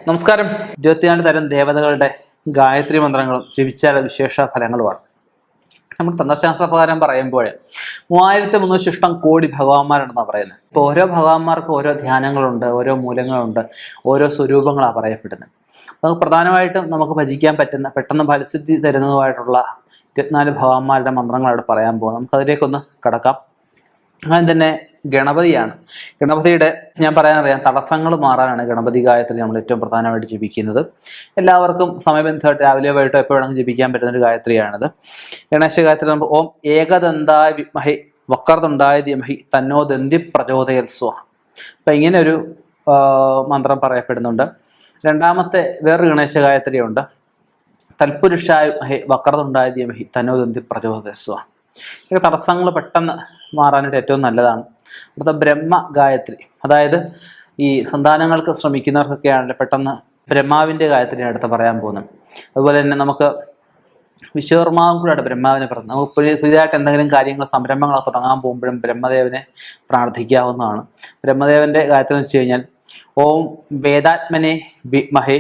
നമസ്കാരം. 24 തരം ദേവതകളുടെ ഗായത്രി മന്ത്രങ്ങളും ജീവിച്ചാല വിശേഷ ഫലങ്ങളുമാണ്. നമ്മൾ തന്ത്രശാസ്ത്ര പ്രകാരം പറയുമ്പോൾ 3300 ശിഷ്ടം കോടി ഭഗവാന്മാരുണ്ടെന്നാണ് പറയുന്നത്. ഇപ്പോൾ ഓരോ ഭഗവാന്മാർക്കും ഓരോ ധ്യാനങ്ങളുണ്ട്, ഓരോ മൂലങ്ങളുണ്ട്, ഓരോ സ്വരൂപങ്ങളാണ് പറയപ്പെടുന്നത്. നമുക്ക് പ്രധാനമായിട്ടും നമുക്ക് ഭജിക്കാൻ പറ്റുന്ന പെട്ടെന്ന് ഫലസിദ്ധി തരുന്നതുമായിട്ടുള്ള 24 ഭഗവാന്മാരുടെ മന്ത്രങ്ങൾ അവിടെ പറയാൻ പോകും. നമുക്കതിലേക്കൊന്ന് കടക്കാം. അങ്ങനെ തന്നെ ഗണപതിയാണ്. ഗണപതിയുടെ ഞാൻ പറയാനറിയാം, തടസ്സങ്ങൾ മാറാനാണ് ഗണപതി ഗായത്രി നമ്മൾ ഏറ്റവും പ്രധാനമായിട്ട് ജപിക്കുന്നത്. എല്ലാവർക്കും സമയബന്ധമായിട്ട് രാവിലെ വൈകിട്ടോ എപ്പോഴാണെങ്കിലും ജപിക്കാൻ പറ്റുന്ന ഒരു ഗായത്രിയാണിത്. ഗണേശ ഗായത്രി നമ്മൾ ഓം ഏകദന്തായ വിദ്മഹേ വക്രതുണ്ടായ ധീമഹി തന്നോ ദന്തി പ്രചോദയത് സ്വാഹ. അപ്പം ഇങ്ങനെ ഒരു മന്ത്രം പറയപ്പെടുന്നുണ്ട്. രണ്ടാമത്തെ വേറൊരു ഗണേശ ഗായത്രിയുണ്ട്. തൽപുരുഷായ വിദ്മഹേ വക്രതുണ്ടായ ധീമഹി തന്നോ ദന്തി പ്രചോദയത് സ്വാഹ. ഈ തടസ്സങ്ങൾ പെട്ടെന്ന് മാറാനായിട്ട് ഏറ്റവും നല്ലതാണ്. അടുത്ത ബ്രഹ്മ ഗായത്രി, അതായത് ഈ സന്താനങ്ങൾക്ക് ശ്രമിക്കുന്നവർക്കൊക്കെ ആണല്ലോ പെട്ടെന്ന് ബ്രഹ്മാവിൻ്റെ ഗായത്രിയാണ് അടുത്ത് പറയാൻ പോകുന്നത്. അതുപോലെ തന്നെ നമുക്ക് വിശ്വകർമാവും കൂടെയാണ് ബ്രഹ്മാവിനെ പറയുന്നത്. നമുക്ക് പുതിയതായിട്ട് എന്തെങ്കിലും കാര്യങ്ങൾ സംരംഭങ്ങളൊക്കെ തുടങ്ങാൻ പോകുമ്പോഴും ബ്രഹ്മദേവനെ പ്രാർത്ഥിക്കാവുന്നതാണ്. ബ്രഹ്മദേവന്റെ ഗായത്രി എന്ന് വെച്ച് കഴിഞ്ഞാൽ ഓം വേദാത്മനെ വിദ്മഹേ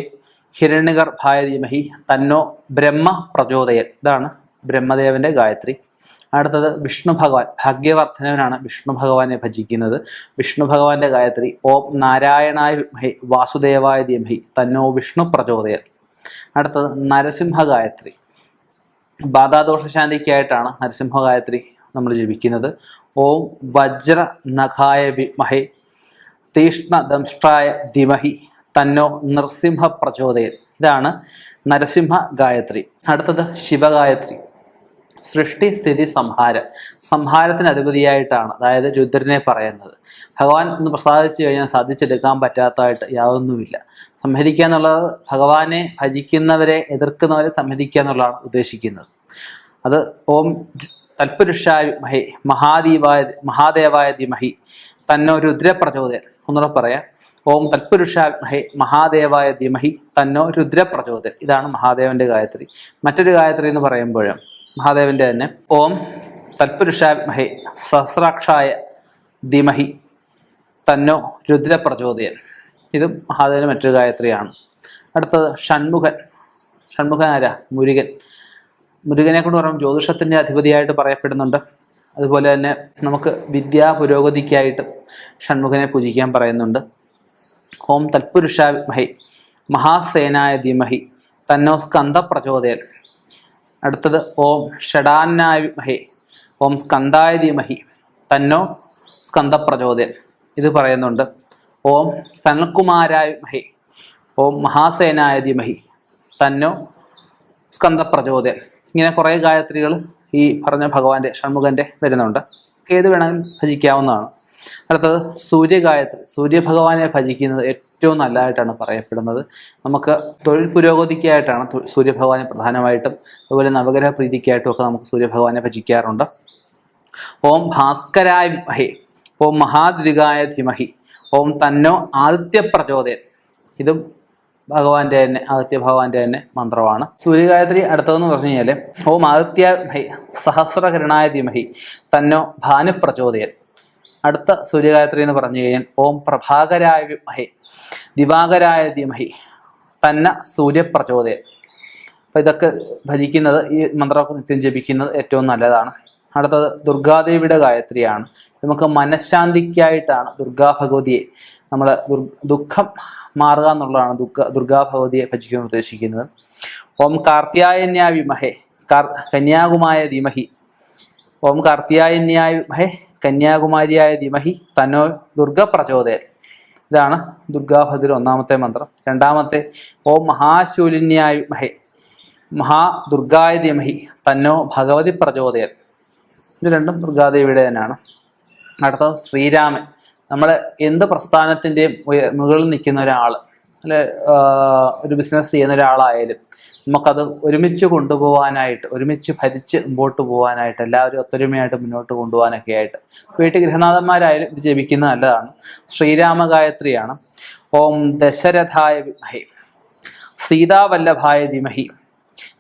ഹിരണ്യഗർഭായ ധീമഹി തന്നോ ബ്രഹ്മ പ്രചോദയൻ. ഇതാണ് ബ്രഹ്മദേവന്റെ ഗായത്രി. അടുത്തത് വിഷ്ണു ഭഗവാൻ, ഭാഗ്യവർദ്ധനവനാണ് വിഷ്ണു ഭഗവാനെ ഭജിക്കുന്നത്. വിഷ്ണു ഭഗവാന്റെ ഗായത്രി ഓം നാരായണായ വിദ്മഹേ വാസുദേവായ ധീമഹി തന്നോ വിഷ്ണു പ്രചോദയൻ. അടുത്തത് നരസിംഹ ഗായത്രി. ബാധാദോഷശാന്തിക്കായിട്ടാണ് നരസിംഹ ഗായത്രി നമ്മൾ ജപിക്കുന്നത്. ഓം വജ്ര നഖായ വിദ്മഹേ തീഷ്ണദംഷ്ട്രായ ധീമഹി തന്നോ നൃസിംഹ പ്രചോദയൻ. ഇതാണ് നരസിംഹ ഗായത്രി. അടുത്തത് ശിവഗായത്രി. സൃഷ്ടി സ്ഥിതി സംഹാരത്തിന് അധിപതിയായിട്ടാണ്, അതായത് രുദ്രനെ പറയുന്നത്. ഭഗവാൻ ഒന്ന് പ്രസാദിച്ചു കഴിഞ്ഞാൽ സാധിച്ചെടുക്കാൻ പറ്റാത്തതായിട്ട് യാതൊന്നുമില്ല. സംഹരിക്കുക എന്നുള്ളത് ഭഗവാനെ ഭജിക്കുന്നവരെ എതിർക്കുന്നവരെ സംഹരിക്കുക എന്നുള്ളതാണ് ഉദ്ദേശിക്കുന്നത്. അത് ഓം തൽപുരുഷായ വിദ്മഹേ മഹാദേവായ ധീമഹി തന്നോ രുദ്ര പ്രചോദയൻ. ഒന്നുകൂടെ പറയാം. ഓം തൽപുരുഷായ വിദ്മഹേ മഹാദേവായ ധീമഹി തന്നോ രുദ്ര പ്രചോദയൻ. ഇതാണ് മഹാദേവന്റെ ഗായത്രി. മറ്റൊരു ഗായത്രി എന്ന് പറയുമ്പോഴും മഹാദേവന്റെ തന്നെ ഓം തൽപുരുഷായ വിദ്മഹേ സഹസ്രാക്ഷായ ധീമഹി തന്നോ രുദ്ര പ്രചോദയൻ. ഇതും മഹാദേവന്റെ മറ്റൊരു ഗായത്രിയാണ്. അടുത്തത് ഷൺമുഖൻ ആരാ? മുരുകനെ കൊണ്ട് പറയുമ്പോൾ ജ്യോതിഷത്തിന്റെ അധിപതിയായിട്ട് പറയപ്പെടുന്നുണ്ട്. അതുപോലെ തന്നെ നമുക്ക് വിദ്യാ പുരോഗതിക്കായിട്ട് ഷൺമുഖനെ പൂജിക്കാൻ പറയുന്നുണ്ട്. ഓം തൽപുരുഷായ വിദ്മഹേ മഹാസേനായ ധീമഹി തന്നോ സ്കന്ദ പ്രചോദയൻ. അടുത്തത് ഓം ഷഡാന്നായ വിദ്മഹേ ഓം സ്കന്ദായ ധീമഹി തന്നോ സ്കന്ദ പ്രചോദയൻ. ഇത് പറയുന്നുണ്ട്. ഓം സനൽകുമാരായ വിദ്മഹേ ഓം മഹാസേനായ ധീമഹി തന്നോ സ്കന്ദ പ്രചോദയൻ. ഇങ്ങനെ കുറേ ഗായത്രികൾ ഈ പറഞ്ഞ ഭഗവാന്റെ ഷൺമുഖന്റെ വരുന്നുണ്ട്. ഏത് വേണമെങ്കിലും ഭജിക്കാവുന്നതാണ്. അടുത്തത് സൂര്യഗായത്രി. സൂര്യഭഗവാനെ ഭജിക്കുന്നത് ഏറ്റവും നല്ലതായിട്ടാണ് പറയപ്പെടുന്നത്. നമുക്ക് തൊഴിൽ പുരോഗതിക്കായിട്ടാണ് സൂര്യഭഗവാനെ പ്രധാനമായിട്ടും, അതുപോലെ നവഗ്രഹ പ്രീതിക്കായിട്ടും ഒക്കെ നമുക്ക് സൂര്യഭഗവാനെ ഭജിക്കാറുണ്ട്. ഓം ഭാസ്കരായ വിദ്മഹേ ഓം മഹാദ്വികായ ധീമഹി ഓം തന്നോ ആദിത്യ പ്രചോദയൻ. ഇതും ഭഗവാന്റെ തന്നെ, ആദിത്യ ഭഗവാന്റെ തന്നെ മന്ത്രമാണ്. സൂര്യഗായത്രി അടുത്തതെന്ന് പറഞ്ഞു കഴിഞ്ഞാൽ ഓം ആദിത്യ സഹസ്രകിരണായ ധീമഹി തന്നോ ഭാനു പ്രചോദയൻ. അടുത്ത സൂര്യഗായത്രി എന്ന് പറഞ്ഞു കഴിഞ്ഞാൽ ഓം പ്രഭാകരായ വിദ്മഹേ ദിവാകരായ ധീമഹി തന്ന സൂര്യപ്രചോദയൻ. അപ്പം ഇതൊക്കെ ഭജിക്കുന്നത്, ഈ മന്ത്രമൊക്കെ നിത്യം ജപിക്കുന്നത് ഏറ്റവും നല്ലതാണ്. അടുത്തത് ദുർഗാദേവിയുടെ ഗായത്രിയാണ്. നമുക്ക് മനഃശാന്തിക്കായിട്ടാണ് ദുർഗാ ഭഗവതിയെ നമ്മൾ ദുഃഖം മാറുക എന്നുള്ളതാണ് ദുർഗാ ഭഗവതിയെ ഭജിക്കാൻ ഉദ്ദേശിക്കുന്നത്. ഓം കാർത്തിയായന്യായ വിദ്മഹേ കന്യാകുമായ ധീമഹി ഓം കാർത്തിയായന്യായ വിദ്മഹേ കന്യാകുമാരിയായ ധീമഹി തന്നോ ദുർഗ പ്രചോദയൻ. ഇതാണ് ദുർഗാഭദ്ര ഒന്നാമത്തെ മന്ത്രം. രണ്ടാമത്തെ ഓം മഹാശൂലിന്യായ വിദ്മഹേ മഹാദുർഗായ ധീമഹി തന്നോ ഭഗവതി പ്രചോദയൻ. ഇത് രണ്ടും ദുർഗാദേവിയുടെ തന്നെയാണ്. അടുത്തത് ശ്രീരാമൻ. നമ്മൾ എന്ത് പ്രസ്ഥാനത്തിൻ്റെയും മുകളിൽ നിൽക്കുന്ന ഒരാൾ, അല്ലെ ഒരു ബിസിനസ് ചെയ്യുന്ന ഒരാളായാലും നമുക്കത് ഒരുമിച്ച് കൊണ്ടുപോകാനായിട്ട്, ഒരുമിച്ച് ഭരിച്ച് മുമ്പോട്ട് പോകാനായിട്ട്, എല്ലാവരും ഒത്തൊരുമയായിട്ട് മുന്നോട്ട് കൊണ്ടുപോകാനൊക്കെ ആയിട്ട് വീട്ടിൽ ഗൃഹനാഥന്മാരായാലും ഇത് ജപിക്കുന്നത് നല്ലതാണ്. ശ്രീരാമ ഗായത്രിയാണ്. ഓം ദശരഥായ വിദ്മഹേ സീതാവല്ലഭായ ധീമഹി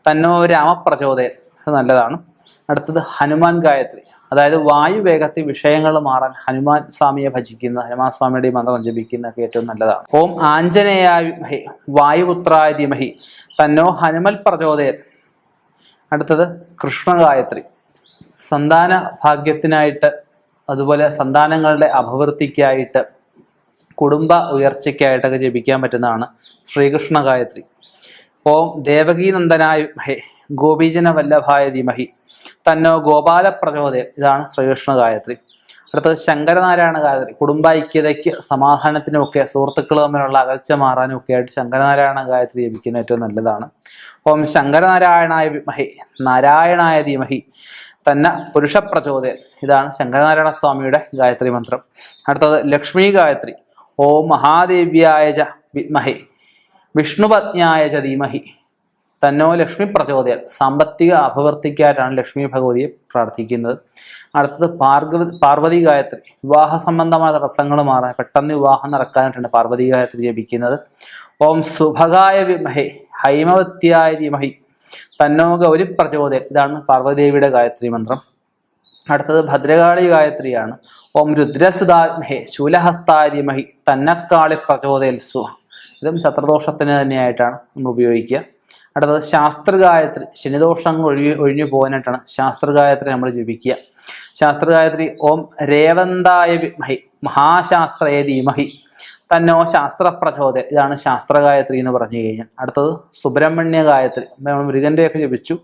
തന്നോ രാമപ്രചോദയൻ. അത് നല്ലതാണ്. അടുത്തത് ഹനുമാൻ ഗായത്രി. അതായത് വായു വേഗത്തിൽ വിഷയങ്ങൾ മാറാൻ ഹനുമാൻ സ്വാമിയെ ഭജിക്കുന്ന, ഹനുമാൻ സ്വാമിയുടെ മന്ത്രം ജപിക്കുന്നതൊക്കെ ഏറ്റവും നല്ലതാണ്. ഓം ആഞ്ജനേയായ വിദ്മഹേ വായുപുത്രായ ധീമഹി തന്നോ ഹനുമൽ പ്രചോദയാത്. അടുത്തത് കൃഷ്ണഗായത്രി. സന്താന ഭാഗ്യത്തിനായിട്ട്, അതുപോലെ സന്താനങ്ങളുടെ അഭിവൃദ്ധിക്കായിട്ട്, കുടുംബ ഉയർച്ചയ്ക്കായിട്ടൊക്കെ ജപിക്കാൻ പറ്റുന്നതാണ് ശ്രീകൃഷ്ണ ഗായത്രി. ഓം ദേവകീനന്ദനായ വിദ്മഹേ ഗോപീജന വല്ലഭായ ധീമഹി തന്നോ ഗോപാല പ്രചോദയാത്. ഇതാണ് ശ്രീകൃഷ്ണ ഗായത്രി. അടുത്തത് ശങ്കരനാരായണ ഗായത്രി. കുടുംബ ഐക്യതയ്ക്ക്, സമാധാനത്തിനുമൊക്കെ, സുഹൃത്തുക്കൾ തമ്മിലുള്ള അകൽച്ച മാറാനും ഒക്കെ ആയിട്ട് ശങ്കരനാരായണ ഗായത്രി ജപിക്കുന്നത് ഏറ്റവും നല്ലതാണ്. ഓം ശങ്കരനാരായണായ വിദ്മഹേ നാരായണായ ധീമഹി തന്ന പുരുഷ പ്രചോദയാത്. ഇതാണ് ശങ്കരനാരായണ സ്വാമിയുടെ ഗായത്രി മന്ത്രം. അടുത്തത് ലക്ഷ്മി ഗായത്രി. ഓം മഹാദേവ്യായ ച വിദ്മഹേ വിഷ്ണുപത്ന്യായ ച ധീമഹി തന്നോ ലക്ഷ്മി പ്രചോദയാത്. സാമ്പത്തിക അഭിവൃദ്ധിക്കായിട്ടാണ് ലക്ഷ്മി ഭഗവതിയെ പ്രാർത്ഥിക്കുന്നത്. അടുത്തത് പാർവതി ഗായത്രി. വിവാഹ സംബന്ധമായ തടസ്സങ്ങൾ മാറാൻ, പെട്ടെന്ന് വിവാഹം നടക്കാനായിട്ടാണ് പാർവതി ഗായത്രി ജപിക്കുന്നത്. ഓം സുഭഗായ വിദ്മഹേ ഹൈമവത്യായ ധീമഹി തന്നോ ഗൗരി പ്രചോദയാത്. ഇതാണ് പാർവതിദേവിയുടെ ഗായത്രി മന്ത്രം. അടുത്തത് ഭദ്രകാളി ഗായത്രിയാണ്. ഓം രുദ്രസുതാത്മഹേ ശൂലഹസ്തായ ധീമഹി തന്നക്കാളി പ്രചോദയത്സു. ഇതും ശത്രുദോഷത്തിന് തന്നെയായിട്ടാണ് നമ്മൾ ഉപയോഗിക്കുക. അടുത്തത് ശാസ്ത്രഗായത്രി. ശനിദോഷങ്ങൾ ഒഴിഞ്ഞു പോകാനായിട്ടാണ് ശാസ്ത്രഗായത്രി നമ്മൾ ജപിക്കുക. ശാസ്ത്രഗായത്രി. ഓം രേവന്തായ വിദ്മഹേ മഹാശാസ്ത്രയെ ധീമഹി തന്നോ ശാസ്ത്ര പ്രചോദയാത്. ഇതാണ് ശാസ്ത്രഗായത്രി എന്ന് പറഞ്ഞു കഴിഞ്ഞാൽ. അടുത്തത് സുബ്രഹ്മണ്യ ഗായത്രി. നമ്മൾ മുരുകൻ്റെയൊക്കെ ജപിച്ചു,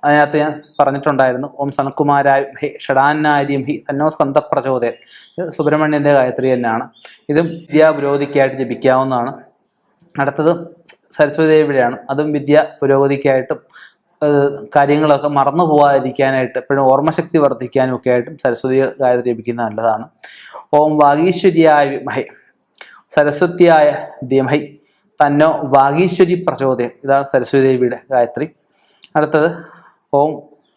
അതിനകത്ത് ഞാൻ പറഞ്ഞിട്ടുണ്ടായിരുന്നു. ഓം സനത്കുമാരായ വിദ്മഹേ ഷഡാന്നായ ധീമഹി തന്നോ സ്കന്ദ പ്രചോദയാത്. ഇത് സുബ്രഹ്മണ്യൻ്റെ ഗായത്രി തന്നെയാണ്. ഇതും വിദ്യാപുരോഗതിക്കായിട്ട് ജപിക്കാവുന്നതാണ്. അടുത്തത് സരസ്വതി ദേവിയുടെയാണ്. അതും വിദ്യ പുരോഗതിക്കായിട്ടും കാര്യങ്ങളൊക്കെ മറന്നു പോകാതിരിക്കാനായിട്ട്, എപ്പോഴും ഓർമ്മശക്തി വർദ്ധിക്കാനും ഒക്കെ ആയിട്ടും സരസ്വതി ഗായത്രി ജപിക്കുന്നത് നല്ലതാണ്. ഓം വാഗീശ്വരിയായ വിദ്മഹേ സരസ്വതിയായ ധീമഹി തന്നോ വാഗീശ്വരി പ്രചോദയാത്. ഇതാണ് സരസ്വതി ദേവിയുടെ ഗായത്രി. അടുത്തത് ഓം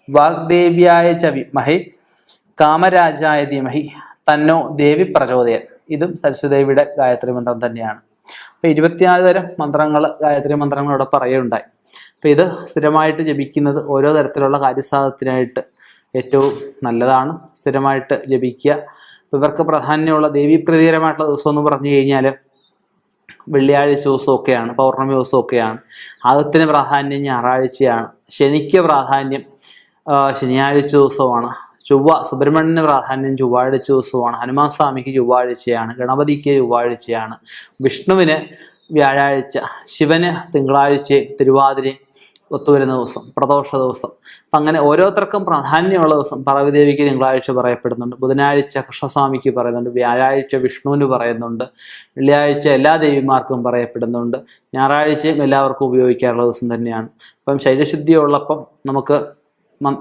വാഗ്ദേവ്യായ ച വിദ്മഹേ കാമരാജായ ധീമഹി തന്നോ ദേവി പ്രചോദയാത്. ഇതും സരസ്വതി ദേവിയുടെ ഗായത്രി മന്ത്രം തന്നെയാണ്. അപ്പോൾ 24 തരം മന്ത്രങ്ങൾ, ഗായത്രി മന്ത്രങ്ങൾ ഇവിടെ പറയുകയുണ്ടായി. അപ്പോൾ ഇത് സ്ഥിരമായിട്ട് ജപിക്കുന്നത് ഓരോ തരത്തിലുള്ള കാര്യസാധനത്തിനായിട്ട് ഏറ്റവും നല്ലതാണ്. സ്ഥിരമായിട്ട് ജപിക്കുക. ഇവർക്ക് പ്രാധാന്യമുള്ള ദേവീപ്രീതികരമായിട്ടുള്ള ദിവസം എന്ന് പറഞ്ഞു കഴിഞ്ഞാൽ വെള്ളിയാഴ്ച ദിവസമൊക്കെയാണ്, പൗർണമി ദിവസമൊക്കെയാണ്. ആദത്തിന് പ്രാധാന്യം ഞായറാഴ്ചയാണ്. ശനിക്ക് പ്രാധാന്യം ശനിയാഴ്ച ദിവസമാണ്. സുബ്രഹ്മണ്യന് പ്രാധാന്യം ചൊവ്വാഴ്ച ദിവസമാണ്. ഹനുമാൻ സ്വാമിക്ക് ചൊവ്വാഴ്ചയാണ്. ഗണപതിക്ക് ചൊവ്വാഴ്ചയാണ്. വിഷ്ണുവിന് വ്യാഴാഴ്ച, ശിവന് തിങ്കളാഴ്ചയും തിരുവാതിരയും ഒത്തുവരുന്ന ദിവസം, പ്രദോഷ ദിവസം. അപ്പം അങ്ങനെ ഓരോരുത്തർക്കും പ്രാധാന്യമുള്ള ദിവസം. പാർവതിദേവിക്ക് തിങ്കളാഴ്ച പറയപ്പെടുന്നുണ്ട്, ബുധനാഴ്ച കൃഷ്ണസ്വാമിക്ക് പറയുന്നുണ്ട്, വ്യാഴാഴ്ച വിഷ്ണുവിന് പറയുന്നുണ്ട്, വെള്ളിയാഴ്ച എല്ലാ ദേവിമാർക്കും പറയപ്പെടുന്നുണ്ട്, ഞായറാഴ്ചയും എല്ലാവർക്കും ഉപയോഗിക്കാറുള്ള ദിവസം തന്നെയാണ്. അപ്പം ശരീരശുദ്ധി ഉള്ളപ്പം നമുക്ക്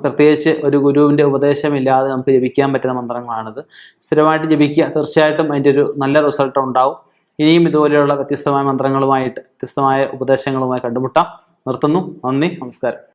പ്രത്യേകിച്ച് ഒരു ഗുരുവിൻ്റെ ഉപദേശമില്ലാതെ നമുക്ക് ജപിക്കാൻ പറ്റുന്ന മന്ത്രങ്ങളാണിത്. സ്ഥിരമായിട്ട് ജപിക്കുക. തീർച്ചയായിട്ടും അതിൻ്റെ ഒരു നല്ല റിസൾട്ട് ഉണ്ടാവും. ഇനിയും ഇതുപോലെയുള്ള വ്യത്യസ്തമായ മന്ത്രങ്ങളുമായിട്ട്, വ്യത്യസ്തമായ ഉപദേശങ്ങളുമായി കണ്ടുമുട്ടാം. നിർത്തുന്നു. നന്ദി, നമസ്കാരം.